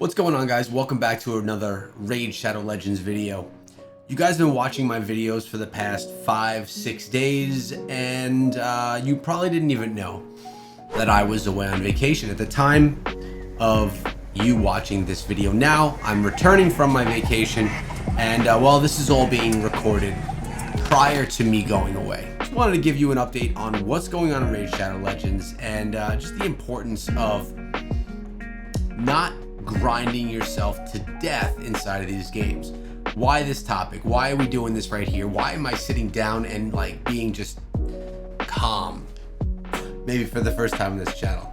What's going on, guys? Welcome back to another Raid Shadow Legends video. You guys have been watching my videos for the past 5-6 days, and you probably didn't even know that I was away on vacation at the time of you watching this video. Now I'm returning from my vacation, and while this is all being recorded prior to me going away, just wanted to give you an update on what's going on in Raid Shadow Legends and just the importance of not grinding yourself to death inside of these games. Why this topic? Why are we doing this right here? Why am I sitting down and like being just calm? Maybe for the first time on this channel.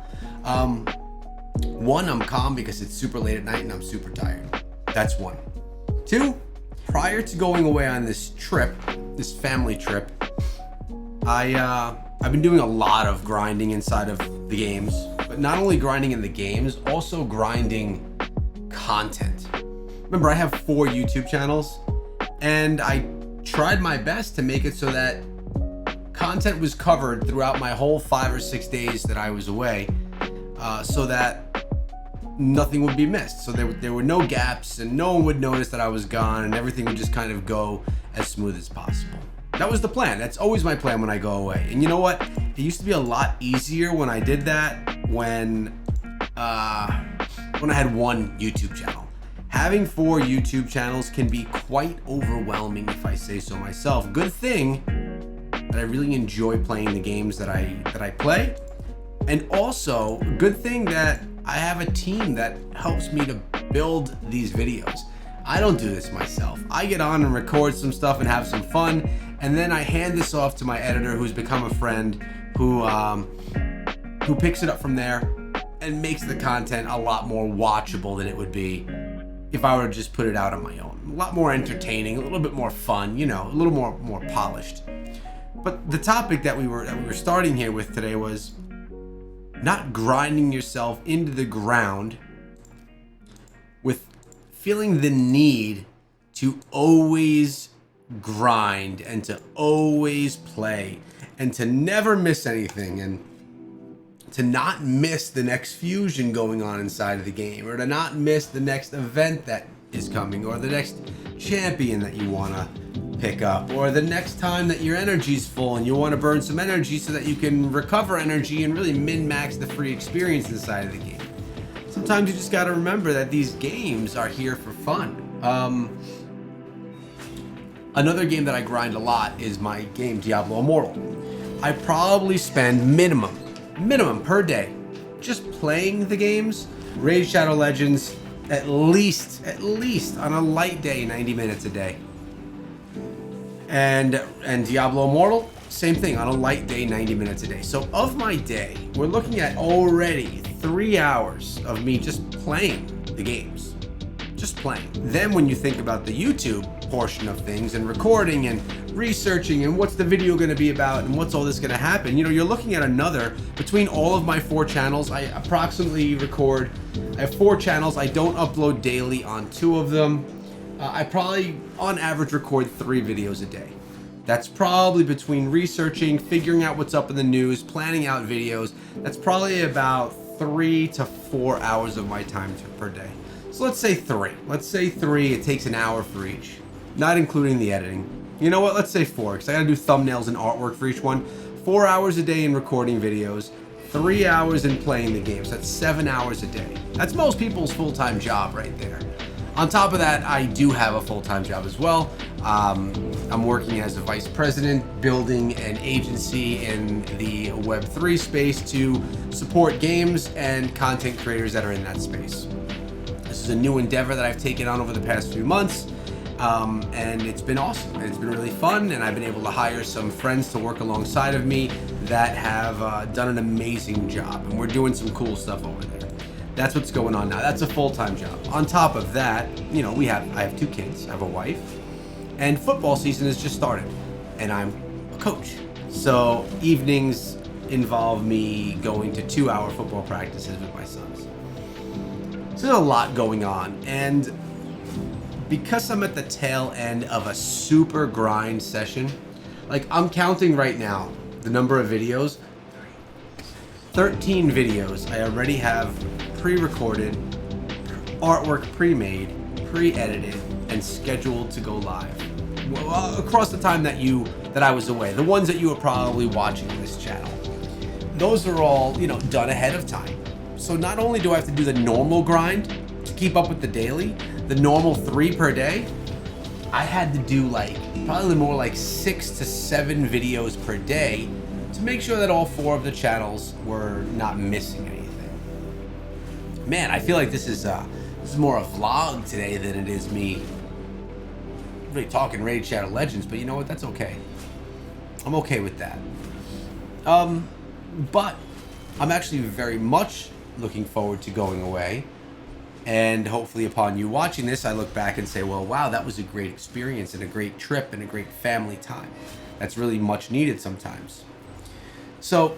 One, I'm calm because it's super late at night and I'm super tired. That's one. Two, prior to going away on this trip, this family trip, I've been doing a lot of grinding inside of the games, but not only grinding in the games, also grinding content. Remember, I have 4 YouTube channels, and I tried my best to make it so that content was covered throughout my whole 5 or 6 days that I was away, so that nothing would be missed. So there were no gaps, and no one would notice that I was gone, and everything would just kind of go as smooth as possible. That was the plan. That's always my plan when I go away. And you know what? It used to be a lot easier when I did that when I had 1 YouTube channel. Having 4 YouTube channels can be quite overwhelming, if I say so myself. Good thing that I really enjoy playing the games that I play. And also, good thing that I have a team that helps me to build these videos. I don't do this myself. I get on and record some stuff and have some fun, and then I hand this off to my editor, who's become a friend, who picks it up from there and makes the content a lot more watchable than it would be if I were to just put it out on my own. A lot more entertaining, a little bit more fun, you know, a little more polished. But the topic that we were starting here with today was not grinding yourself into the ground with feeling the need to always grind and to always play and to never miss anything and to not miss the next fusion going on inside of the game, or to not miss the next event that is coming, or the next champion that you want to pick up, or the next time that your energy's full and you want to burn some energy so that you can recover energy and really min-max the free experience inside of the game. Sometimes you just got to remember that these games are here for fun. Another game that I grind a lot is my game Diablo Immortal. I probably spend minimum per day just playing the games. Raid Shadow Legends at least on a light day 90 minutes a day. And Diablo Immortal, same thing, on a light day 90 minutes a day. So of my day, we're looking at already 3 hours of me just playing the games. Just playing. Then when you think about the YouTube portion of things and recording and researching and what's the video going to be about and what's all this going to happen, you know, you're looking at another, between all of my 4 channels, I approximately record, I have 4 channels. I don't upload daily on 2 of them. I probably on average record 3 videos a day. That's probably between researching, figuring out what's up in the news, planning out videos. That's probably about 3 to 4 hours of my time per day. So let's say 3. Let's say 3. It takes an hour for each, not including the editing. You know what? Let's say 4, because I gotta do thumbnails and artwork for each one. 4 hours a day in recording videos, 3 hours in playing the games. That's 7 hours a day. That's most people's full-time job right there. On top of that, I do have a full-time job as well. I'm working as a vice president, building an agency in the Web3 space to support games and content creators that are in that space. This is a new endeavor that I've taken on over the past few months, and it's been awesome. It's been really fun, and I've been able to hire some friends to work alongside of me that have done an amazing job, and we're doing some cool stuff over there. That's what's going on now. That's a full-time job. On top of that, you know, I have 2 kids, I have a wife, and football season has just started, and I'm a coach. So evenings involve me going to 2-hour football practices with my sons. So there's a lot going on, and because I'm at the tail end of a super grind session, like I'm counting right now the number of videos. 13 videos I already have pre-recorded, artwork pre-made, pre-edited, and scheduled to go live across the time that I was away. The ones that you were probably watching on this channel. Those are all, done ahead of time. So not only do I have to do the normal grind to keep up with the daily, the normal 3 per day, I had to do probably more like 6 to 7 videos per day to make sure that all 4 of the channels were not missing anything. Man, I feel like this is more a vlog today than it is me really talking Raid Shadow Legends, but you know what? That's okay. I'm okay with that. But I'm actually very much looking forward to going away. And hopefully upon you watching this, I look back and say, well, wow, that was a great experience and a great trip and a great family time. That's really much needed sometimes. So,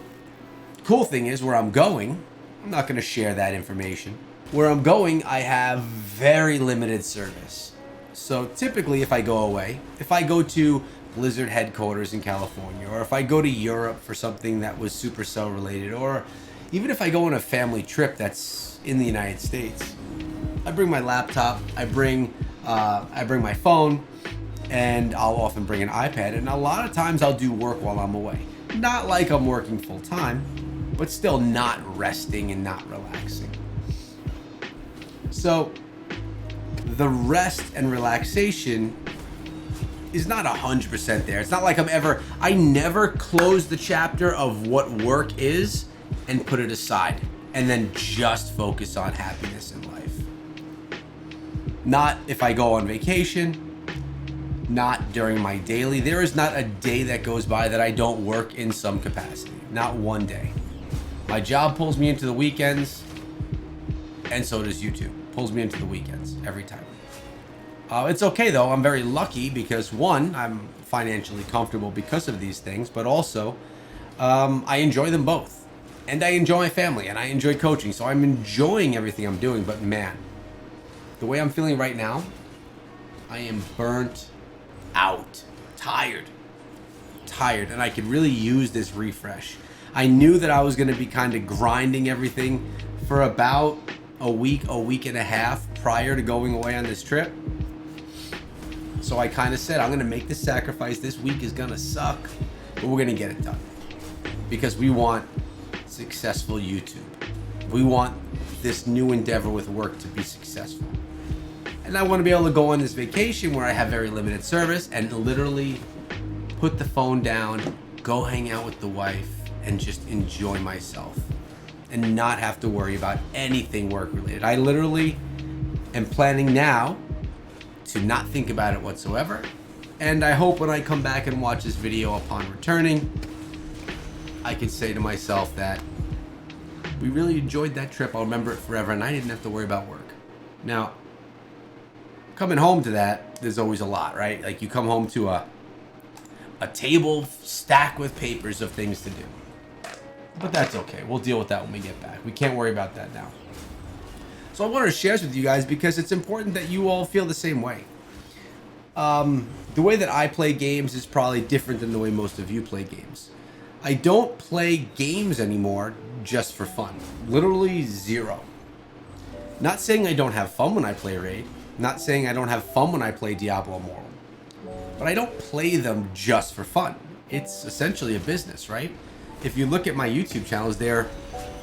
cool thing is where I'm going, I'm not going to share that information. Where I'm going, I have very limited service. So typically if I go away, if I go to Blizzard headquarters in California, or if I go to Europe for something that was Supercell related, or even if I go on a family trip that's in the United States, I bring my laptop, I bring my phone, and I'll often bring an iPad, and a lot of times I'll do work while I'm away. Not like I'm working full time, but still not resting and not relaxing. So the rest and relaxation is not 100% there. It's not like I never close the chapter of what work is and put it aside and then just focus on happiness in life. Not if I go on vacation, not during my daily. There is not a day that goes by that I don't work in some capacity. Not one day. My job pulls me into the weekends, and so does YouTube. Pulls me into the weekends every time. It's okay though. I'm very lucky because one, I'm financially comfortable because of these things, but also I enjoy them both. And I enjoy my family and I enjoy coaching. So I'm enjoying everything I'm doing, but man, the way I'm feeling right now, I am burnt out, tired, and I could really use this refresh. I knew that I was going to be kind of grinding everything for about a week and a half prior to going away on this trip. So I kind of said, I'm going to make the sacrifice. This week is going to suck, but we're going to get it done because we want successful YouTube. We want this new endeavor with work to be successful. And I want to be able to go on this vacation where I have very limited service and literally put the phone down, go hang out with the wife, and just enjoy myself and not have to worry about anything work related. I literally am planning now to not think about it whatsoever. And I hope when I come back and watch this video upon returning, I can say to myself that we really enjoyed that trip. I'll remember it forever and I didn't have to worry about work. Now, coming home to that, there's always a lot, right? Like you come home to a table stacked with papers of things to do. But that's okay. We'll deal with that when we get back. We can't worry about that now. So I wanted to share this with you guys because it's important that you all feel the same way. The way that I play games is probably different than the way most of you play games. I don't play games anymore just for fun. Literally zero. Not saying I don't have fun when I play Raid. Not saying I don't have fun when I play Diablo Immortal. But I don't play them just for fun. It's essentially a business, right? If you look at my YouTube channels, they're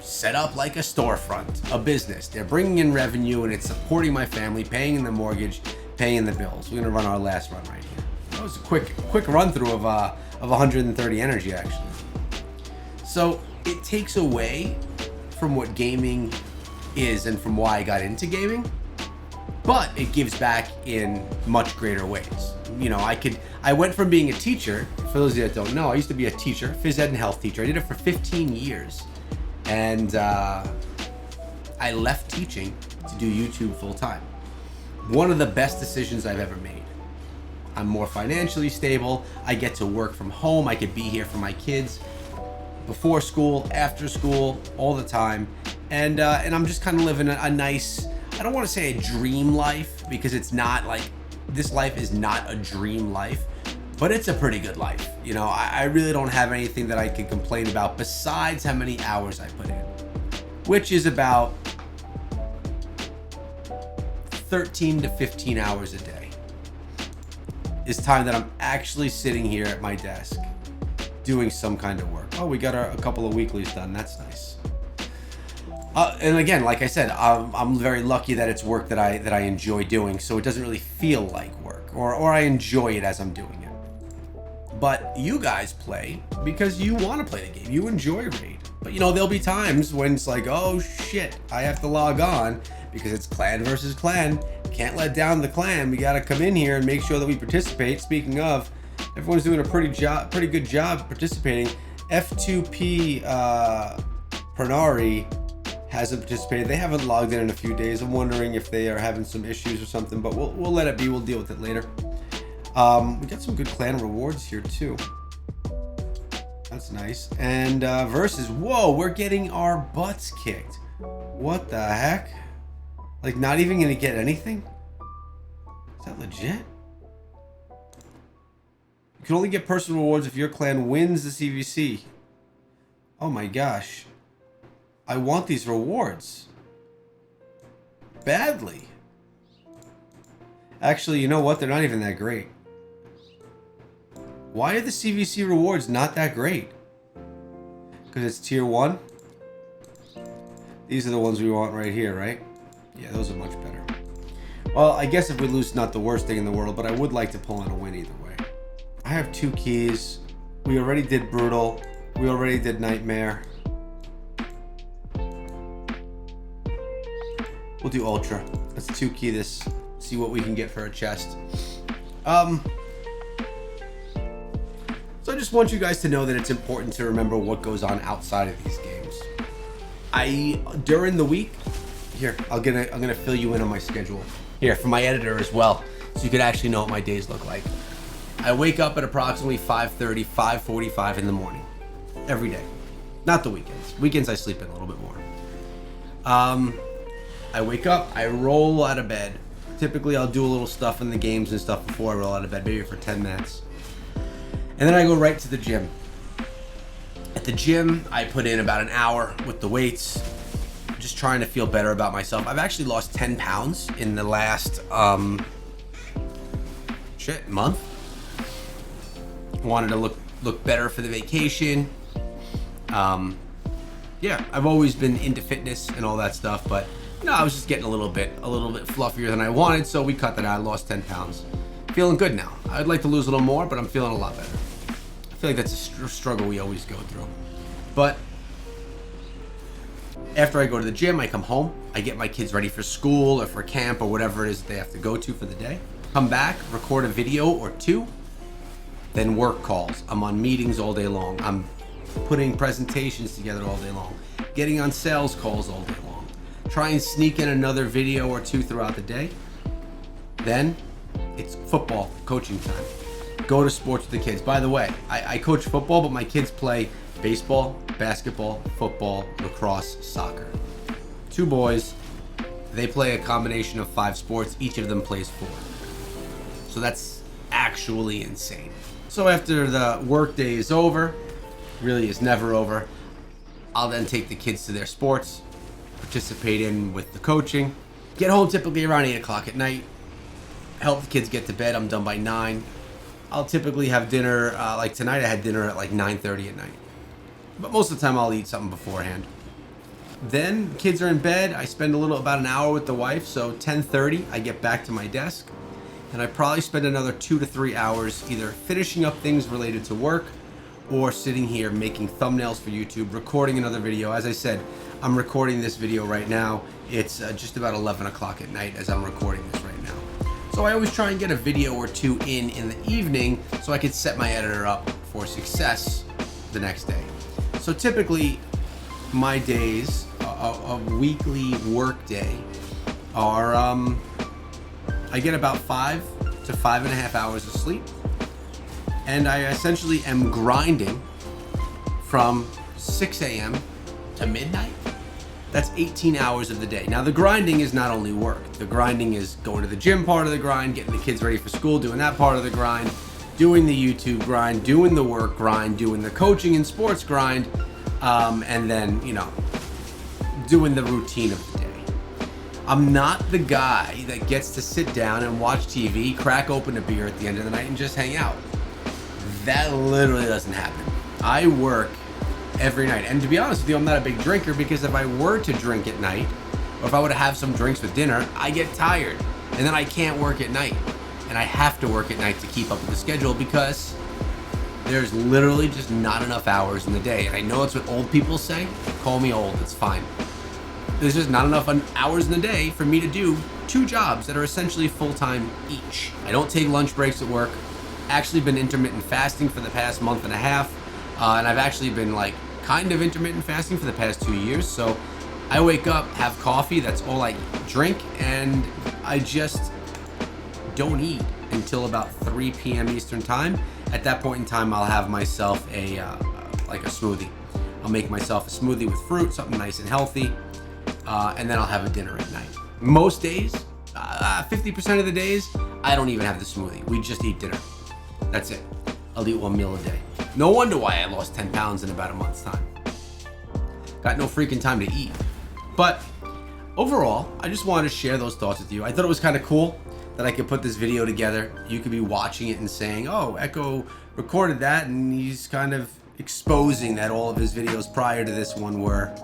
set up like a storefront, a business. They're bringing in revenue and it's supporting my family, paying the mortgage, paying the bills. We're gonna run our last run right here. That was a quick run through of 130 energy actually. So it takes away from what gaming is and from why I got into gaming, but it gives back in much greater ways. You know, I went from being a teacher, for those of you that don't know, I used to be a teacher, phys ed and health teacher. I did it for 15 years. And I left teaching to do YouTube full time. One of the best decisions I've ever made. I'm more financially stable. I get to work from home. I could be here for my kids before school, after school, all the time. And I'm just kind of living a nice, I don't want to say a dream life because it's not like, this life is not a dream life, but it's a pretty good life. You know, I really don't have anything that I can complain about besides how many hours I put in, which is about 13 to 15 hours a day is time that I'm actually sitting here at my desk doing some kind of work. Oh, we got a couple of weeklies done. That's nice. And again, like I said, I'm very lucky that it's work that I enjoy doing, so it doesn't really feel like work, or I enjoy it as I'm doing it. But you guys play because you want to play the game. You enjoy Raid. But there'll be times when it's like, oh shit, I have to log on because it's clan versus clan. Can't let down the clan. We got to come in here and make sure that we participate. Speaking of, everyone's doing a pretty good job participating. F2P Pernari hasn't participated. They haven't logged in a few days. I'm wondering if they are having some issues or something, but we'll let it be. We'll deal with it later. We got some good clan rewards here too. That's nice. And versus, whoa, we're getting our butts kicked. What the heck? Like, not even gonna get anything? Is that legit? You can only get personal rewards if your clan wins the CVC. Oh my gosh. I want these rewards badly. Actually, you know what? They're not even that great. Why are the CVC rewards not that great? Because it's tier 1? These are the ones we want right here, right? Yeah, those are much better. Well, I guess if we lose, not the worst thing in the world, but I would like to pull in a win either way. I have 2 keys. We already did Brutal. We already did Nightmare. We'll do Ultra. Let's 2 key this. See what we can get for a chest. So I just want you guys to know that it's important to remember what goes on outside of these games. During the week, here, I'm gonna fill you in on my schedule. Here, for my editor as well, so you could actually know what my days look like. I wake up at approximately 5:30, 5:45 in the morning. Every day. Not the weekends. Weekends I sleep in a little bit more. I wake up, I roll out of bed. Typically I'll do a little stuff in the games and stuff before I roll out of bed, maybe for 10 minutes. And then I go right to the gym. At the gym, I put in about an hour with the weights, just trying to feel better about myself. I've actually lost 10 pounds in the last, month. Wanted to look better for the vacation. Yeah, I've always been into fitness and all that stuff, but I was just getting a little bit fluffier than I wanted, so we cut that out. I lost 10 pounds. Feeling good now. I'd like to lose a little more, but I'm feeling a lot better. I feel like that's a struggle we always go through. But after I go to the gym, I come home, I get my kids ready for school or for camp or whatever it is they have to go to for the day. Come back, record a video or 2, then work calls. I'm on meetings all day long. I'm putting presentations together all day long, getting on sales calls all day long. Try and sneak in another video or 2 throughout the day. Then it's football coaching time. Go to sports with the kids. By the way, I coach football, but my kids play baseball, basketball, football, lacrosse, soccer. 2 boys. They play a combination of 5 sports. Each of them plays 4. So that's actually insane. So after the work day is over, really is never over, I'll then take the kids to their sports, participate in with the coaching, get home typically around 8 o'clock at night, help the kids get to bed. I'm done by 9. I'll typically have dinner, like tonight I had dinner at like 9:30 at night. But most of the time I'll eat something beforehand. Then kids are in bed. I spend about an hour with the wife, so 10:30 I get back to my desk. And I probably spend another 2 to 3 hours either finishing up things related to work or sitting here making thumbnails for YouTube, recording another video. As I said, I'm recording this video right now. It's just about 11 o'clock at night as I'm recording this right now. So I always try and get a video or 2 in the evening so I could set my editor up for success the next day. So typically my days, a weekly work day, are I get about 5 to 5.5 hours of sleep, and I essentially am grinding from 6 a.m. to midnight. That's 18 hours of the day. Now the grinding is not only work. The grinding is going to the gym part of the grind, getting the kids ready for school, doing that part of the grind, doing the YouTube grind, doing the work grind, doing the coaching and sports grind, and then, doing the routine of the day. I'm not the guy that gets to sit down and watch TV, crack open a beer at the end of the night, and just hang out. That literally doesn't happen. I work every night. And to be honest with you, I'm not a big drinker, because if I were to drink at night, or if I were to have some drinks with dinner, I get tired. And then I can't work at night. And I have to work at night to keep up with the schedule, because there's literally just not enough hours in the day. And I know it's what old people say. Call me old, it's fine. There's just not enough hours in the day for me to do 2 jobs that are essentially full-time each. I don't take lunch breaks at work. Actually been intermittent fasting for the past month and a half. And I've actually been like kind of intermittent fasting for the past 2 years. So I wake up, have coffee, that's all I drink, and I just don't eat until about 3 p.m. Eastern time. At that point in time, I'll have myself a smoothie. I'll make myself a smoothie with fruit, something nice and healthy. And then I'll have a dinner at night. Most days, 50% of the days, I don't even have the smoothie. We just eat dinner. That's it. I'll eat 1 meal a day. No wonder why I lost 10 pounds in about a month's time. Got no freaking time to eat. But overall, I just wanted to share those thoughts with you. I thought it was kind of cool that I could put this video together. You could be watching it and saying, oh, Echo recorded that, and he's kind of exposing that all of his videos prior to this one were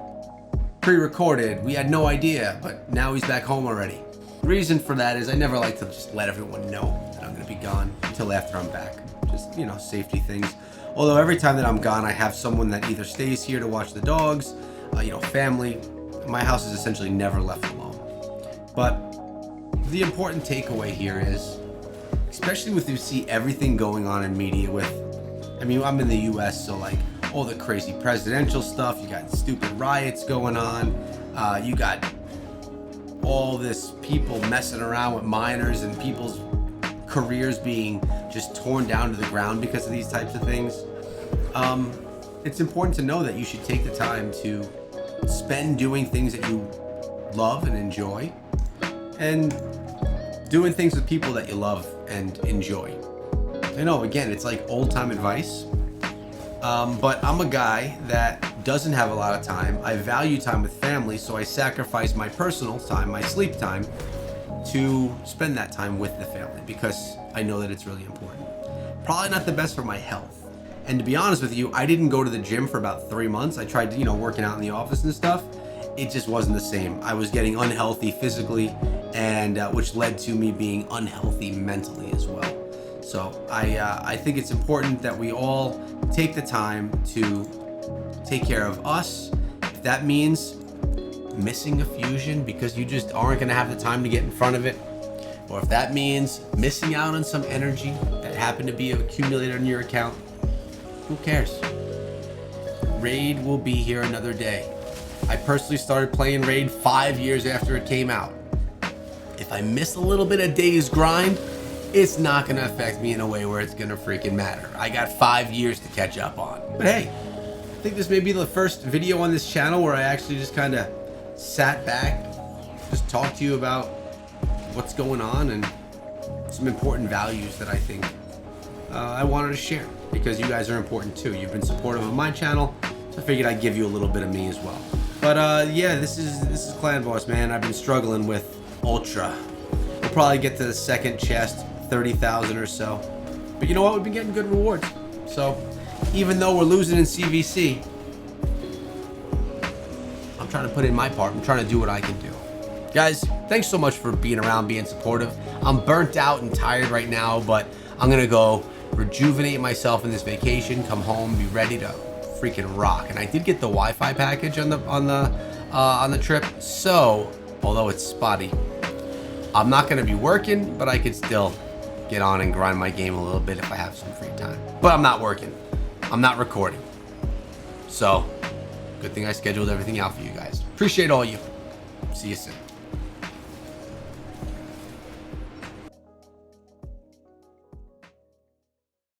pre-recorded. We had no idea, but now he's back home already. The reason for that is I never like to just let everyone know that I'm gonna be gone until after I'm back. Just, safety things. Although every time that I'm gone, I have someone that either stays here to watch the dogs, family. My house is essentially never left alone. But the important takeaway here is, especially with you see everything going on in media with, I'm in the US, so like all the crazy presidential stuff, you got stupid riots going on, you got all this people messing around with minors and people's careers being just torn down to the ground because of these types of things. It's important to know that you should take the time to spend doing things that you love and enjoy, and doing things with people that you love and enjoy. I know, again, it's like old time advice, but I'm a guy that doesn't have a lot of time. I value time with family, so I sacrifice my personal time, my sleep time, to spend that time with the family, because I know that it's really important. Probably not the best for my health. And to be honest with you, I didn't go to the gym for about 3 months. I tried, working out in the office and stuff. It just wasn't the same. I was getting unhealthy physically, and which led to me being unhealthy mentally as well. So I think it's important that we all take the time to take care of us. If that means missing a fusion because you just aren't going to have the time to get in front of it, or if that means missing out on some energy that happened to be accumulated in your account, who cares? Raid will be here another day. I personally started playing Raid 5 years after it came out. If I miss a little bit of day's grind, it's not gonna affect me in a way where it's gonna freaking matter. I got 5 years to catch up on. But hey, I think this may be the first video on this channel where I actually just kind of sat back, just talked to you about what's going on and some important values that I think I wanted to share, because you guys are important too. You've been supportive of my channel, so I figured I'd give you a little bit of me as well. But yeah, this is Clan Boss, man. I've been struggling with Ultra. We'll probably get to the second chest, 30,000 or so. But you know what? We've been getting good rewards. So even though we're losing in CVC, I'm trying to put in my part. I'm trying to do what I can do. Guys, thanks so much for being around, being supportive. I'm burnt out and tired right now, but I'm gonna go rejuvenate myself in this vacation, come home, be ready to freaking rock. And I did get the Wi-Fi package on the trip, so although it's spotty, I'm not gonna be working, but I could still get on and grind my game a little bit if I have some free time. But I'm not working, I'm not recording, so good thing I scheduled everything out for you guys. Appreciate all you. See you soon.